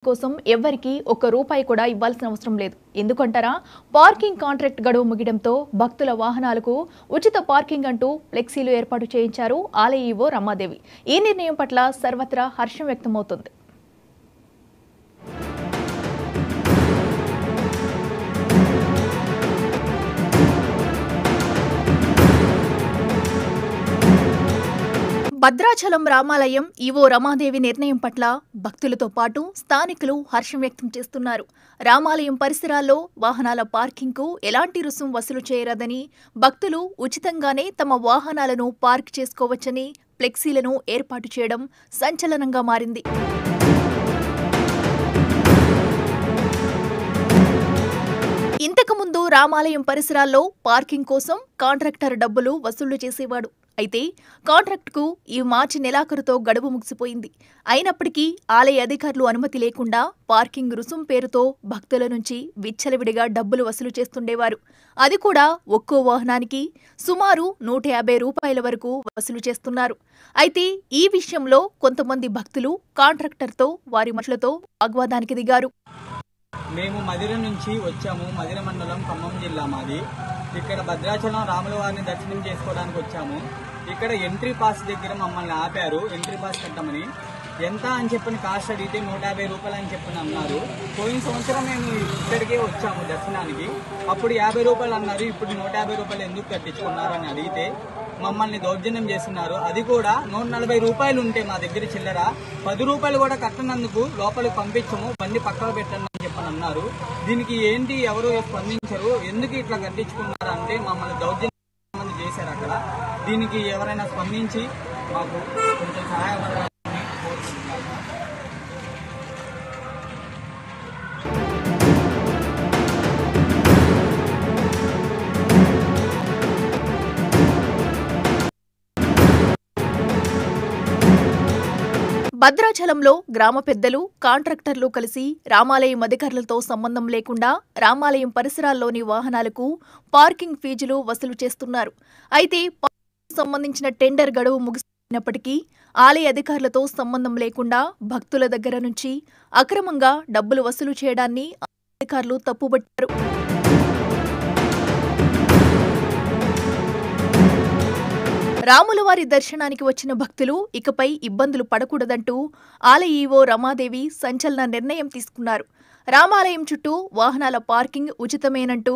కోసం ఎవ్వరికి ఒక్క రూపాయి కూడా ఇవ్వాల్సిన అవసరం లేదు. ఎందుకంటారా? పార్కింగ్ కాంట్రాక్ట్ గడువు ముగియడంతో భక్తుల వాహనాలకు ఉచిత పార్కింగ్ అంటూ ఫ్లెక్సీలు ఏర్పాటు చేయించారు ఆలయ ఈవో రమాదేవి. ఈ నిర్ణయం పట్ల సర్వత్రా హర్షం వ్యక్తమవుతోంది. భద్రాచలం రామాలయం ఈవో రమాదేవి నిర్ణయం పట్ల భక్తులతో పాటు స్థానికులు హర్షం వ్యక్తం చేస్తున్నారు. రామాలయం పరిసరాల్లో వాహనాల పార్కింగ్కు ఎలాంటి రుసుం వసూలు చేయరాదని, భక్తులు ఉచితంగానే తమ వాహనాలను పార్క్ చేసుకోవచ్చని ఫ్లెక్సీలను ఏర్పాటు చేయడం సంచలనంగా మారింది. ఇంతకుముందు రామాలయం పరిసరాల్లో పార్కింగ్ కోసం కాంట్రాక్టర్ డబ్బులు వసూలు చేసేవాడు. అయితే కాంట్రాక్టుకు ఈ మార్చి నెలాఖరుతో గడువు ముగిసిపోయింది. అయినప్పటికీ ఆలయ అధికారులు అనుమతి లేకుండా పార్కింగ్ రుసుం పేరుతో భక్తుల నుంచి విచ్చలవిడిగా డబ్బులు వసూలు చేస్తుండేవారు. అది కూడా ఒక్కో వాహనానికి సుమారు 150 రూపాయల వరకు వసూలు చేస్తున్నారు. అయితే ఈ విషయంలో కొంతమంది భక్తులు కాంట్రాక్టర్తో వారి మనుషులతో వాగ్వాదానికి దిగారు. మేము మదిర నుంచి వచ్చాము. మదిర మండలం ఖమ్మం జిల్లా మాది. ఇక్కడ భద్రాచలం రాముల వారిని దర్శనం చేసుకోవడానికి వచ్చాము. ఇక్కడ ఎంట్రీ పాస్ దగ్గర మమ్మల్ని ఆపారు. ఎంట్రీ పాస్ కట్టమని ఎంత అని చెప్పని కాస్ట్ అడిగితే 150 రూపాయలు అని చెప్పని అన్నారు. పోయిన సంవత్సరం మేము ఇక్కడికే వచ్చాము దర్శనానికి. అప్పుడు 50 రూపాయలు అన్నారు. ఇప్పుడు 150 రూపాయలు ఎందుకు కట్టించుకున్నారు అని అడిగితే మమ్మల్ని దౌర్జన్యం చేస్తున్నారు. అది కూడా 140 రూపాయలు ఉంటే మా దగ్గర చిల్లర 10 రూపాయలు కూడా కట్టనందుకు లోపలికి పంపించము, బండి పక్కన పెట్టండి అని చెప్పని అన్నారు. దీనికి ఏంటి ఎవరు స్పందించరు, ఎందుకు ఇట్లా కట్టించుకున్నారు అంటే మమ్మల్ని దౌర్జన్యం చేశారు అక్కడ. దీనికి ఎవరైనా స్పందించి మాకు కొంచెం సహాయపడాలని కోరుకుంటున్నాను. భద్రాచలంలో గ్రామ పెద్దలు, కాంట్రాక్టర్లు కలిసి రామాలయం అధికారులతో సంబంధం లేకుండా రామాలయం పరిసరాల్లోని వాహనాలకు పార్కింగ్ ఫీజులు వసూలు చేస్తున్నారు. అయితే సంబంధించిన టెండర్ గడువు ముగిసినప్పటికీ ఆలయ అధికారులతో సంబంధం లేకుండా భక్తుల దగ్గర నుంచి అక్రమంగా డబ్బులు వసూలు చేయడాన్ని అధికారులు తప్పుబట్టారు. రాములవారి దర్శనానికి వచ్చిన భక్తులు ఇకపై ఇబ్బందులు పడకూడదంటూ ఆలయ ఈవో రమాదేవి సంచలన నిర్ణయం తీసుకున్నారు. రామాలయం చుట్టూ వాహనాల పార్కింగ్ ఉచితమేనంటూ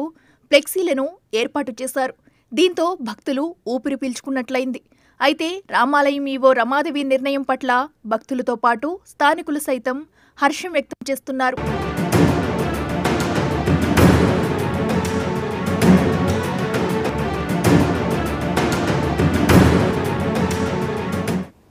ఫ్లెక్సీలను ఏర్పాటు చేశారు. దీంతో భక్తులు ఊపిరి పీల్చుకున్నట్లయింది. అయితే రామాలయం ఈవో రమాదేవి నిర్ణయం పట్ల భక్తులతో పాటు స్థానికులు సైతం హర్షం వ్యక్తం చేస్తున్నారు.